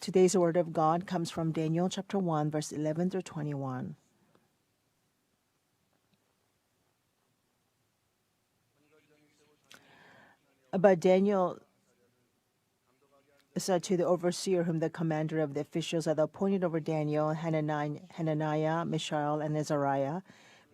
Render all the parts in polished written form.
Today's word of God comes from Daniel chapter 1, verse 11 through 21. But Daniel said to the overseer, whom the commander of the officials had appointed over Daniel, Hananiah, Mishael, and Azariah,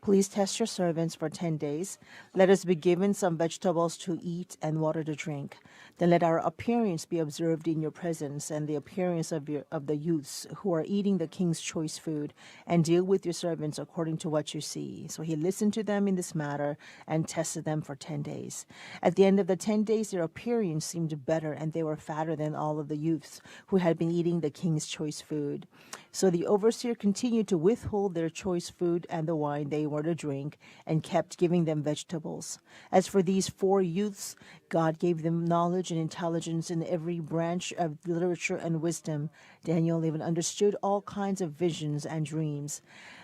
please test your servants for 10 days. Let us be given some vegetables to eat and water to drink. Then let our appearance be observed in your presence and the appearance of the youths who are eating the king's choice food, and deal with your servants according to what you see. So he listened to them in this matter and tested them for 10 days. At the end of the 10 days, their appearance seemed better, and they were fatter than all of the youths who had been eating the king's choice food. So the overseer continued to withhold their choice food and the wine they were to drink, and kept giving them vegetables. As for these 4 youths, God gave them knowledge and intelligence in every branch of literature and wisdom. Daniel even understood all kinds of visions and dreams.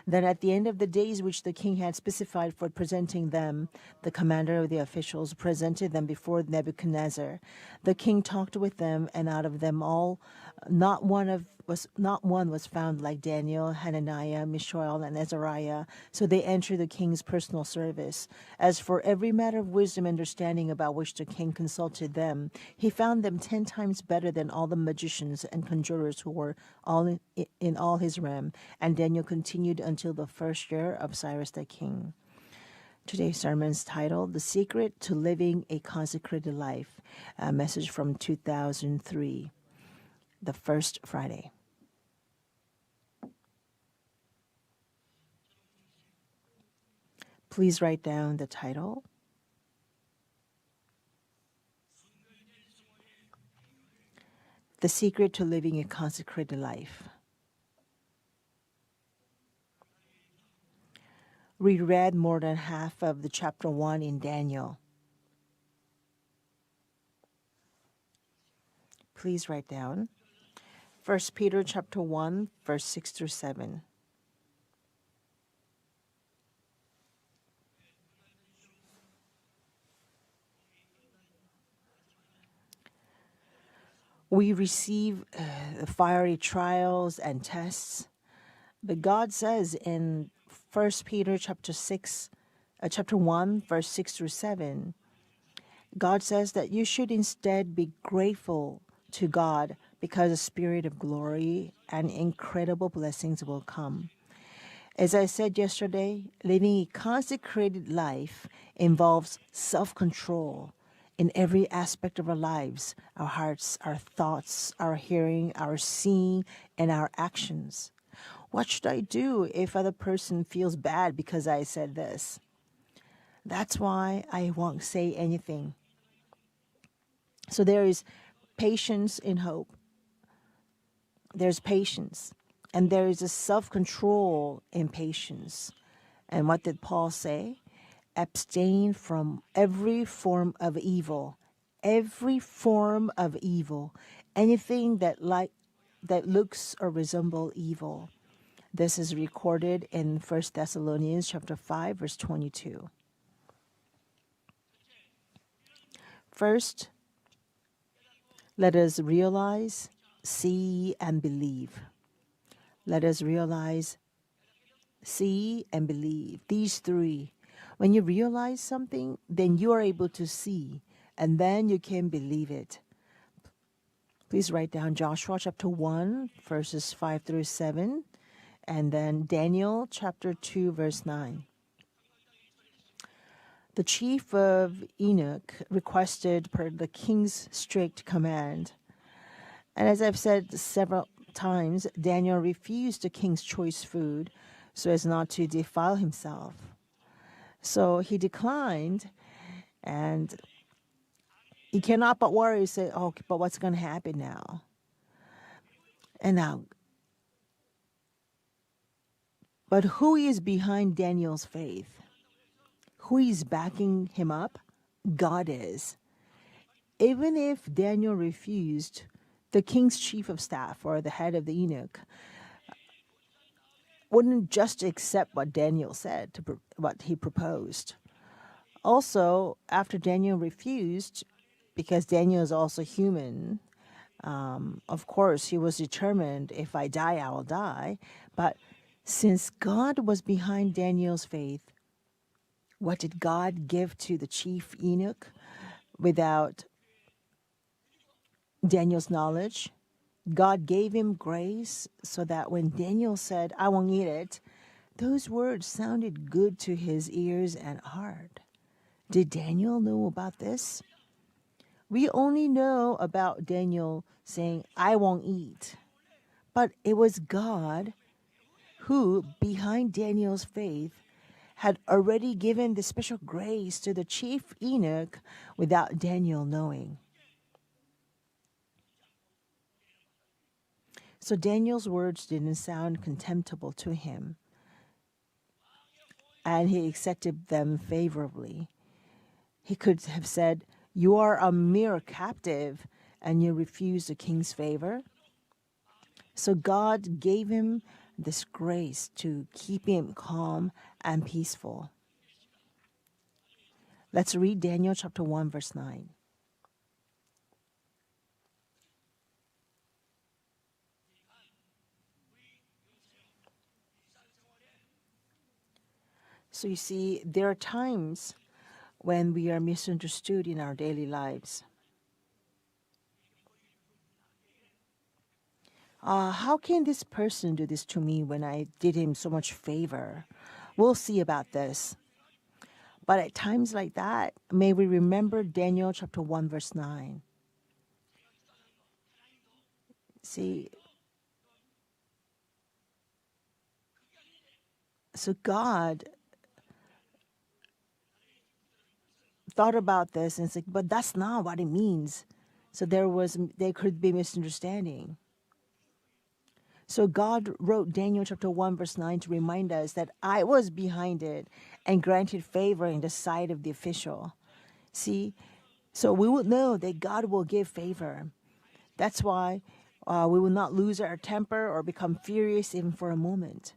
Then at the end of the days which the king had specified for presenting them, the commander of the officials presented them before Nebuchadnezzar. The king talked with them, and out of them all, not one was found like Daniel, Hananiah, Mishael, and Azariah. So they entered the king's personal service. As for every matter of wisdom and understanding about which the king consulted them, he found them 10 times better than all the magicians and conjurers who were all in all his realm. And Daniel continued until the first year of Cyrus the king. Today's sermon is titled "The Secret to Living a Consecrated Life," a message from 2003, the first Friday. Please write down the title. The Secret to Living a Consecrated Life. We read more than half of the chapter 1 in Daniel. Please write down 1 Peter chapter 1, verse 6 through 7. We receive fiery trials and tests, but God says in 1 Peter chapter 1, verse 6 through 7, God says that you should instead be grateful to God because a spirit of glory and incredible blessings will come. As I said yesterday, living a consecrated life involves self-control in every aspect of our lives, our hearts, our thoughts, our hearing, our seeing, and our actions. What should I do if other person feels bad because I said this? That's why I won't say anything. So there is patience in hope. There's patience. And there is a self-control in patience. And what did Paul say? Abstain from every form of evil. Every form of evil. Anything that looks or resembles evil. This is recorded in 1 Thessalonians chapter 5, verse 22. First, let us realize, see, and believe. Let us realize, see, and believe. These 3. When you realize something, then you are able to see, and then you can believe it. Please write down Joshua chapter 1, verses 5 through 7, and then Daniel chapter 2, verse 9. The chief of eunuch requested per the king's strict command. And as I've said several times, Daniel refused the king's choice food so as not to defile himself. So he declined, and he cannot but worry, say, "Oh, but what's going to happen now?" And now, but who is behind Daniel's faith? Who is backing him up? God is. Even if Daniel refused, the king's chief of staff, or the head of the eunuch, wouldn't just accept what Daniel said, what he proposed. Also, after Daniel refused, because Daniel is also human, Of course, he was determined, if I die, I will die. But since God was behind Daniel's faith, what did God give to the chief eunuch without Daniel's knowledge? God gave him grace so that when Daniel said, I won't eat it, those words sounded good to his ears and heart. Did Daniel know about this? We only know about Daniel saying, I won't eat. But it was God who, behind Daniel's faith, had already given the special grace to the chief eunuch without Daniel knowing. So Daniel's words didn't sound contemptible to him, and he accepted them favorably. He could have said, You are a mere captive, and you refuse the king's favor. So God gave him this grace to keep him calm and peaceful. Let's read Daniel chapter 1, verse 9. So you see, there are times when we are misunderstood in our daily lives. How can this person do this to me when I did him so much favor? We'll see about this. But at times like that, may we remember Daniel chapter 1, verse 9. See, so God thought about this and said, but that's not what it means. So there could be misunderstanding. So God wrote Daniel chapter 1 verse 9 to remind us that I was behind it and granted favor in the sight of the official. See, so we will know that God will give favor. That's why we will not lose our temper or become furious even for a moment.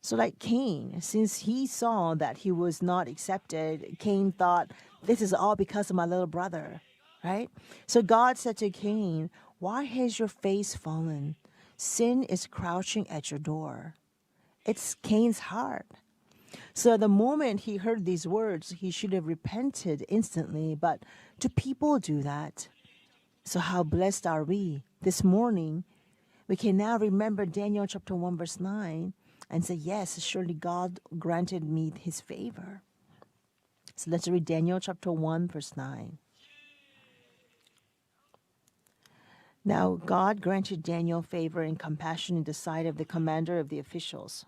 So, like Cain, since he saw that he was not accepted, Cain thought, this is all because of my little brother, right? So, God said to Cain, Why has your face fallen? Sin is crouching at your door. It's Cain's heart. So, the moment he heard these words, he should have repented instantly. But do people do that? So, how blessed are we? This morning, we can now remember Daniel chapter 1, verse 9 and say, Yes, surely God granted me his favor. So let's read Daniel chapter 1, verse 9. Now God granted Daniel favor and compassion in the sight of the commander of the officials.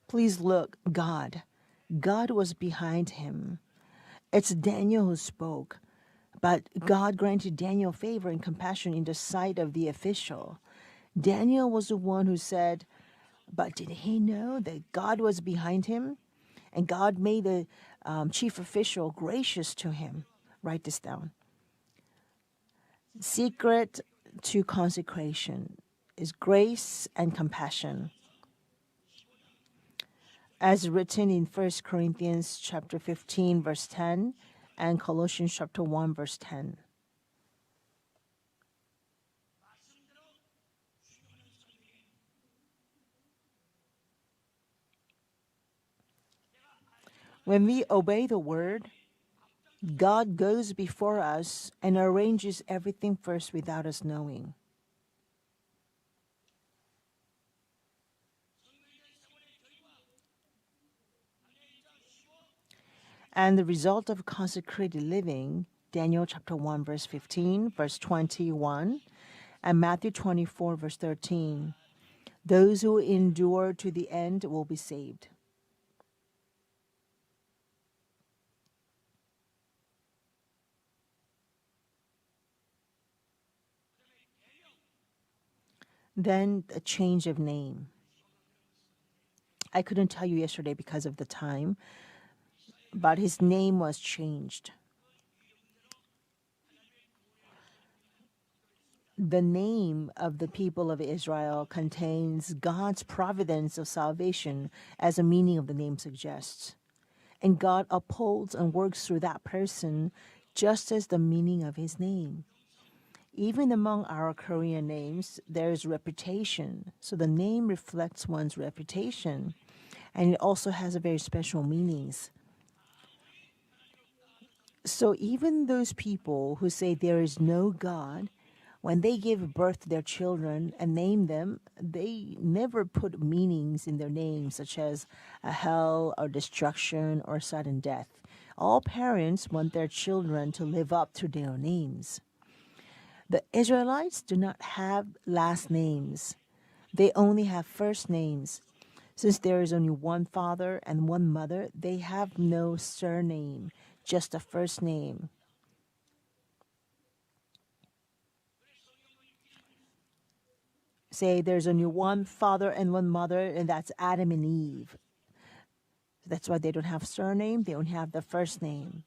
Please look, God. God was behind him. It's Daniel who spoke, but God granted Daniel favor and compassion in the sight of the official. Daniel was the one who said, but did he know that God was behind him? And God made the chief official gracious to him. Write this down. Secret to consecration is grace and compassion. As written in 1 Corinthians chapter 15, verse 10, and Colossians chapter 1, verse 10. When we obey the word, God goes before us and arranges everything first without us knowing. And the result of consecrated living, Daniel chapter 1, verse 15, verse 21, and Matthew 24, verse 13. Those who endure to the end will be saved. Then a change of name. I couldn't tell you yesterday because of the time, but his name was changed. The name of the people of Israel contains God's providence of salvation, as the meaning of the name suggests. And God upholds and works through that person just as the meaning of his name. Even among our Korean names, there's reputation. So the name reflects one's reputation. And it also has a very special meanings. So even those people who say there is no God, when they give birth to their children and name them, they never put meanings in their names, such as a hell or destruction or sudden death. All parents want their children to live up to their names. The Israelites do not have last names. They only have first names. Since there is only one father and one mother, they have no surname, just a first name. Say there's only one father and one mother, and that's Adam and Eve. That's why they don't have surname, they only have the first name.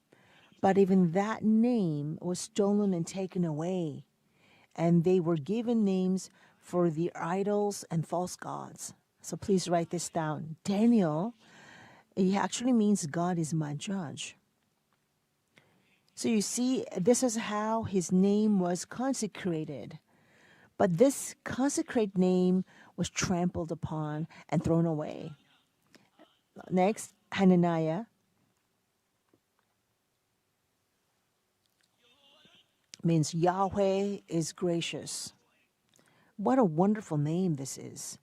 But even that name was stolen and taken away, and they were given names for the idols and false gods. So please write this down. Daniel, it actually means God is my judge. So you see, this is how his name was consecrated. But this consecrated name was trampled upon and thrown away. Next, Hananiah means Yahweh is gracious. What a wonderful name this is.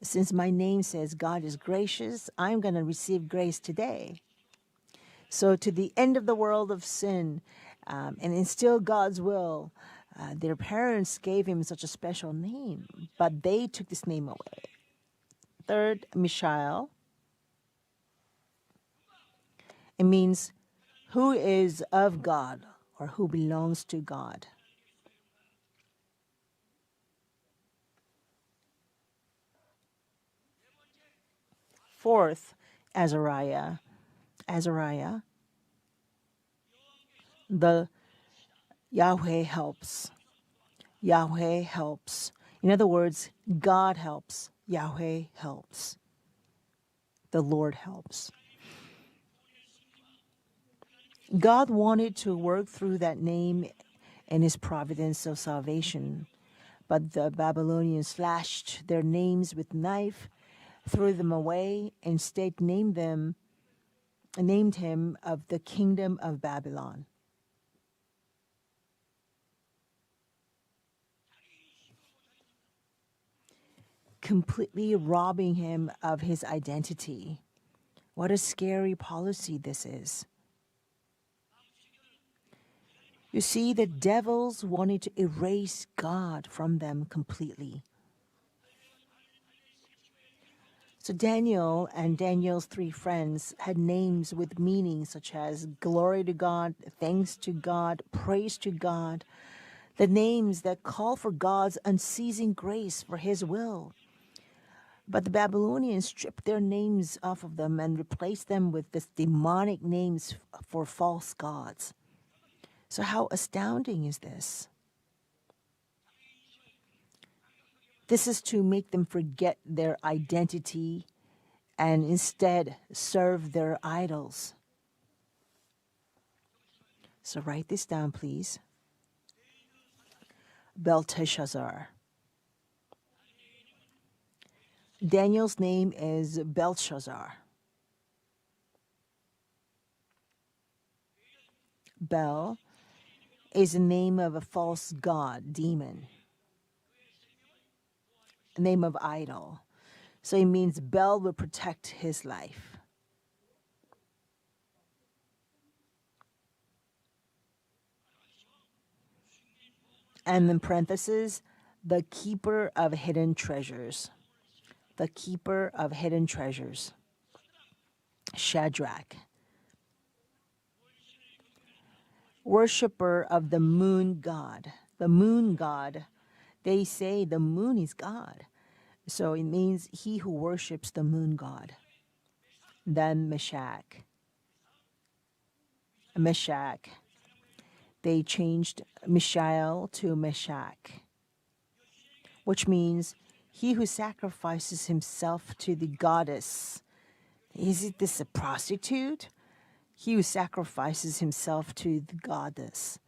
Since my name says God is gracious, I'm going to receive grace today. So, to the end of the world of sin and instill God's will, their parents gave him such a special name, but they took this name away. Third, Mishael. It means who is of God or who belongs to God. Fourth, Azariah. Azariah, the Yahweh helps. Yahweh helps. In other words, God helps. Yahweh helps. The Lord helps. God wanted to work through that name in his providence of salvation, but the Babylonians slashed their names with knife, threw them away, instead named him of the kingdom of Babylon. Completely robbing him of his identity. What a scary policy this is. You see, the devils wanted to erase God from them completely. So Daniel and Daniel's three friends had names with meanings such as glory to God, thanks to God, praise to God, the names that call for God's unceasing grace for his will. But the Babylonians stripped their names off of them and replaced them with this demonic names for false gods. So how astounding is this? This is to make them forget their identity and instead serve their idols. So write this down, please. Belteshazzar. Daniel's name is Belshazzar. Bel is the name of a false god, demon, a name of idol. So it means Bel will protect his life. And in parentheses, the keeper of hidden treasures. The keeper of hidden treasures. Shadrach. Worshipper of the moon god. The moon god. They say the moon is God. So it means he who worships the moon god. Then Meshach. Meshach. They changed Mishael to Meshach, which means He who sacrifices himself to the goddess. Is it this a prostitute? He who sacrifices himself to the goddess.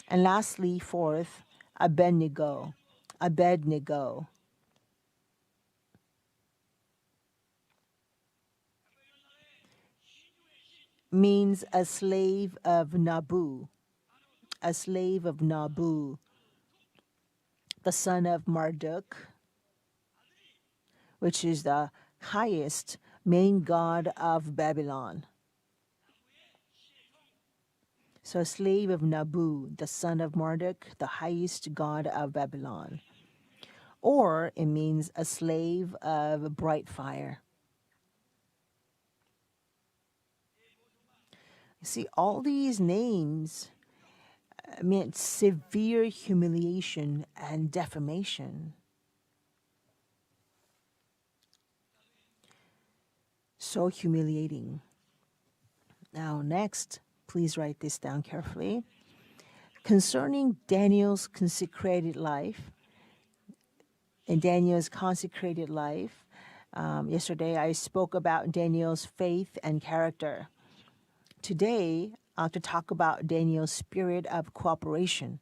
And lastly, fourth, Abednego. Abednego means a slave of Nabu. A slave of Nabu, the son of Marduk, which is the highest main god of Babylon. So a slave of Nabu, the son of Marduk, the highest god of Babylon. Or it means a slave of bright fire. You see, all these names meant severe humiliation and defamation. So humiliating. Now, next, please write this down carefully. Concerning Daniel's consecrated life, in Daniel's consecrated life, yesterday I spoke about Daniel's faith and character. Today, I'll to talk about Daniel's spirit of cooperation.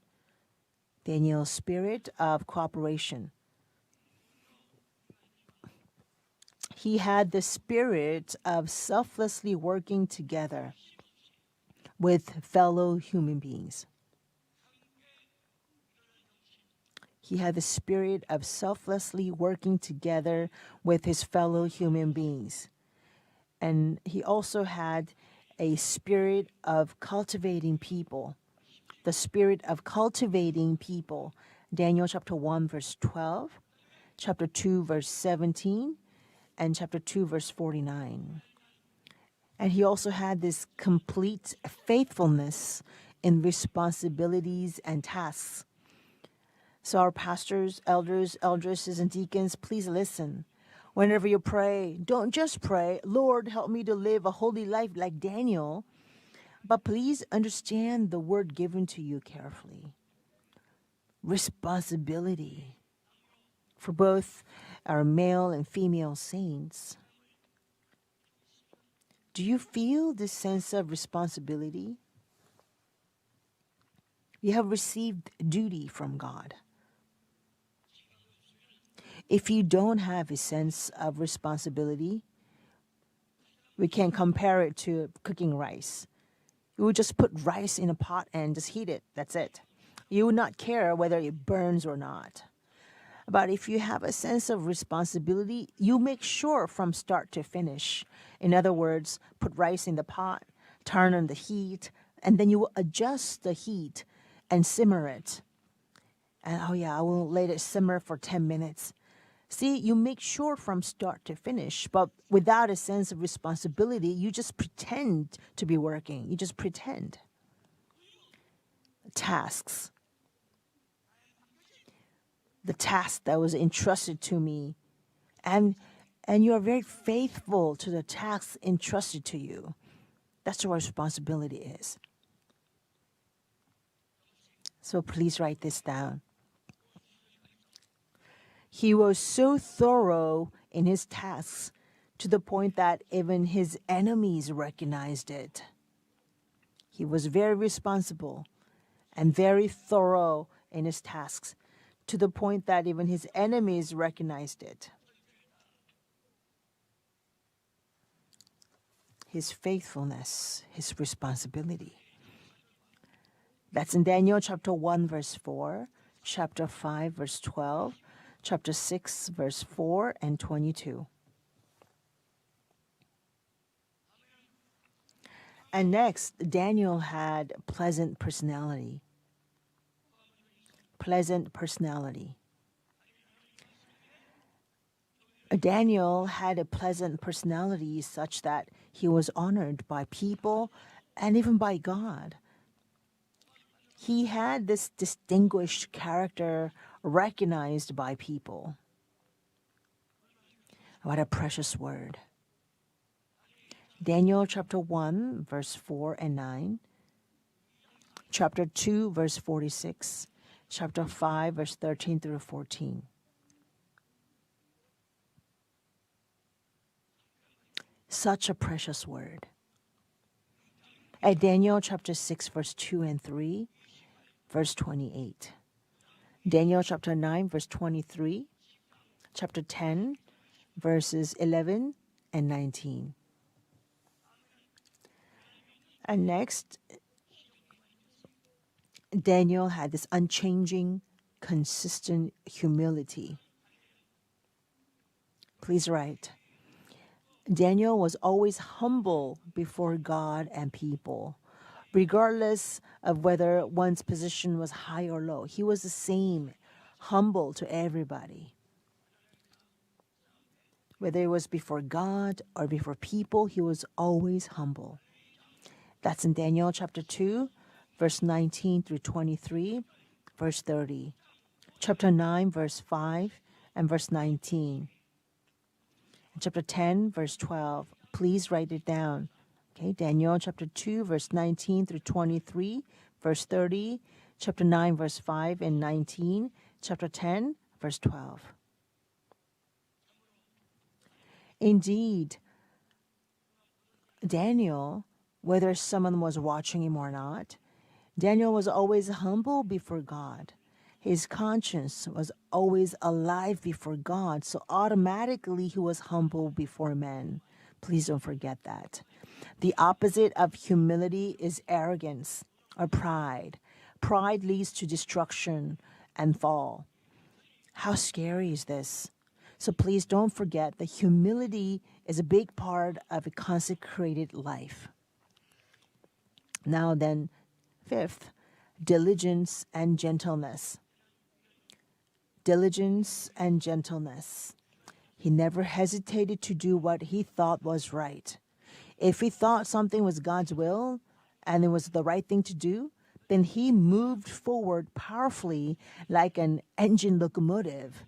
Daniel's spirit of cooperation. He had the spirit of selflessly working together with fellow human beings. He had the spirit of selflessly working together with his fellow human beings. And he also had a spirit of cultivating people. The spirit of cultivating people. Daniel chapter 1 verse 12, chapter 2 verse 17, and chapter 2 verse 49. And he also had this complete faithfulness in responsibilities and tasks. So our pastors, elders, eldresses, and deacons, please listen. Whenever you pray, don't just pray, Lord, help me to live a holy life like Daniel, but please understand the word given to you carefully. Responsibility for both our male and female saints. Do you feel this sense of responsibility? You have received duty from God. If you don't have a sense of responsibility, we can compare it to cooking rice. You would just put rice in a pot and just heat it. That's it. You would not care whether it burns or not. But if you have a sense of responsibility, you make sure from start to finish. In other words, put rice in the pot, turn on the heat, and then you will adjust the heat and simmer it. And oh yeah, I will let it simmer for 10 minutes. See, you make sure from start to finish, but without a sense of responsibility, you just pretend to be working. You just pretend. Tasks. The task that was entrusted to me, and you are very faithful to the task entrusted to you. That's what responsibility is. So please write this down. He was so thorough in his tasks to the point that even his enemies recognized it. He was very responsible and very thorough in his tasks to the point that even his enemies recognized it. His faithfulness, his responsibility. That's in Daniel chapter 1 verse 4, chapter 5 verse 12, chapter 6 verse 4 and 22. And next, Daniel had pleasant personality. Pleasant personality. Daniel had a pleasant personality such that he was honored by people and even by God. He had this distinguished character recognized by people. What a precious word. Daniel chapter 1, verse 4 and 9. Chapter 2, verse 46. Chapter 5, verse 13 through 14. Such a precious word. At Daniel chapter 6, verse 2 and 3, verse 28. Daniel chapter 9, verse 23. Chapter 10, verses 11 and 19. And next, Daniel had this unchanging, consistent humility. Please write. Daniel was always humble before God and people, regardless of whether one's position was high or low. He was the same, humble to everybody. Whether it was before God or before people, he was always humble. That's in Daniel chapter 2, verse 19 through 23, verse 30. Chapter 9, verse 5 and verse 19. Chapter 10, verse 12. Please write it down. Okay, Daniel chapter 2, verse 19 through 23, verse 30, chapter 9, verse 5 and 19, chapter 10, verse 12. Indeed, Daniel, whether someone was watching him or not, Daniel was always humble before God. His conscience was always alive before God, so automatically he was humble before men. Please don't forget that. The opposite of humility is arrogance or pride. Pride leads to destruction and fall. How scary is this? So please don't forget that humility is a big part of a consecrated life. Now then, fifth, diligence and gentleness. Diligence and gentleness. He never hesitated to do what he thought was right. If he thought something was God's will and it was the right thing to do, then he moved forward powerfully like an engine locomotive.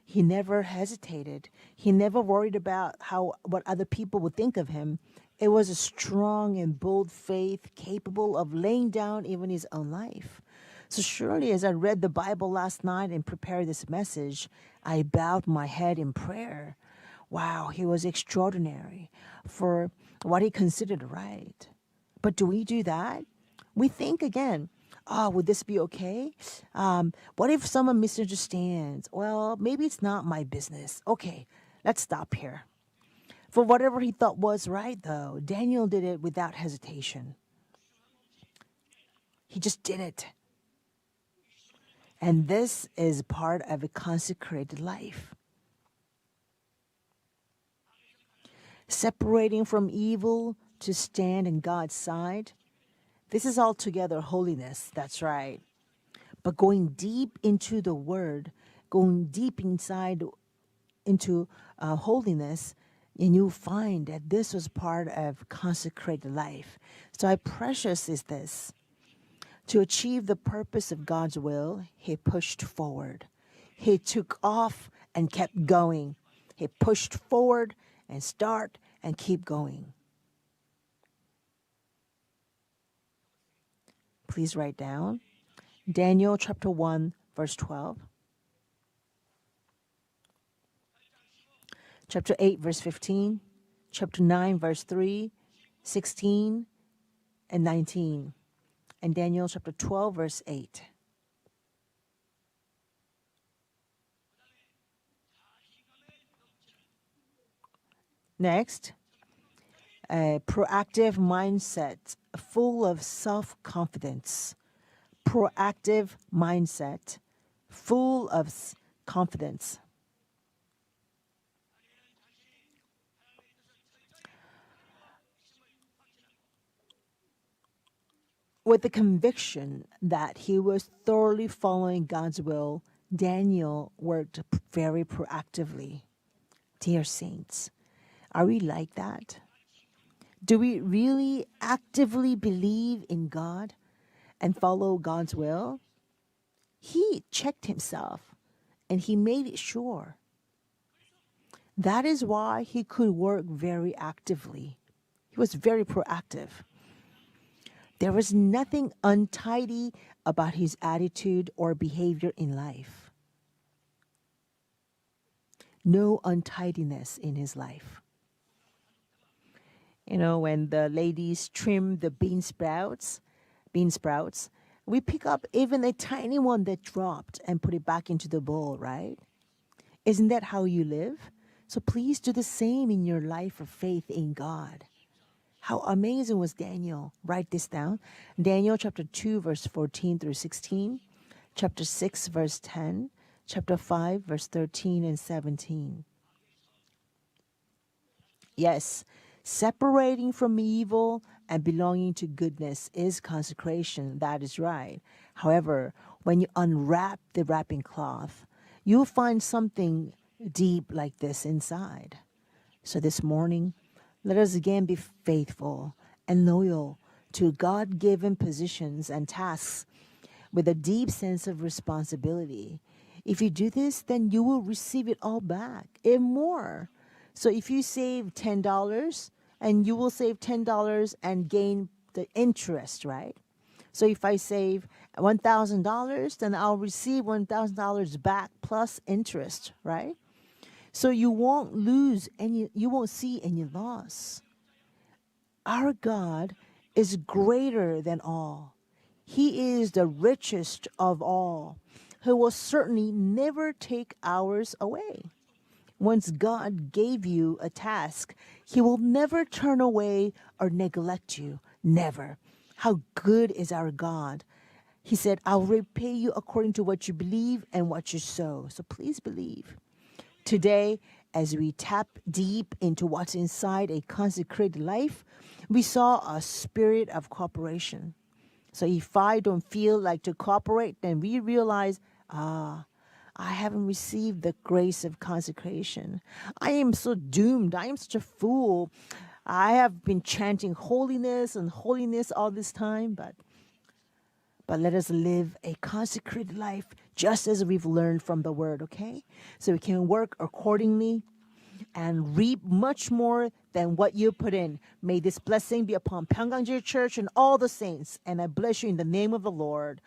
He never hesitated. He never worried about what other people would think of him. It was a strong and bold faith capable of laying down even his own life. So surely as I read the Bible last night and prepared this message, I bowed my head in prayer. Wow, he was extraordinary for what he considered right. But do we do that? We think again, oh, would this be okay? What if someone misunderstands? Well, maybe it's not my business. Okay, let's stop here. For whatever he thought was right, though, Daniel did it without hesitation. He just did it. And this is part of a consecrated life. Separating from evil to stand in God's side. This is altogether holiness, that's right. But going deep into the Word, going deep inside into holiness, and you'll find that this was part of consecrated life. So how precious is this? To achieve the purpose of God's will, he pushed forward. He took off and kept going. He pushed forward and start and keep going. Please write down Daniel chapter 1, verse 12. Chapter 8, verse 15. Chapter 9, verse 3, 16, and 19. And Daniel chapter 12, verse 8. Next, a proactive mindset full of self-confidence. Proactive mindset full of confidence. With the conviction that he was thoroughly following God's will, Daniel worked very proactively. Dear saints, are we like that? Do we really actively believe in God and follow God's will? He checked himself and he made it sure. That is why he could work very actively. He was very proactive. There was nothing untidy about his attitude or behavior in life. No untidiness in his life. When the ladies trim the bean sprouts, we pick up even a tiny one that dropped and put it back into the bowl, right? Isn't that how you live? So please do the same in your life of faith in God. How amazing was Daniel? Write this down. Daniel chapter 2, verse 14 through 16, chapter 6, verse 10, chapter 5, verse 13 and 17. Yes, separating from evil and belonging to goodness is consecration. That is right. However, when you unwrap the wrapping cloth, you'll find something deep like this inside. So this morning, let us again be faithful and loyal to God given positions and tasks with a deep sense of responsibility. If you do this, then you will receive it all back and more. So if you save $10, and you will save $10 and gain the interest, right? So if I save $1,000, then I'll receive $1,000 back plus interest, right? So you won't you won't see any loss. Our God is greater than all. He is the richest of all, who will certainly never take ours away. Once God gave you a task, He will never turn away or neglect you. Never. How good is our God? He said, I'll repay you according to what you believe and what you sow. So please believe. Today, as we tap deep into what's inside a consecrated life, we saw a spirit of cooperation. So if I don't feel like to cooperate, then we realize, I haven't received the grace of consecration. I am so doomed. I am such a fool. I have been chanting holiness and holiness all this time, but let us live a consecrated life just as we've learned from the word, okay? So we can work accordingly and reap much more than what you put in. May this blessing be upon Pyeonggangjil Church and all the saints, and I bless you in the name of the Lord.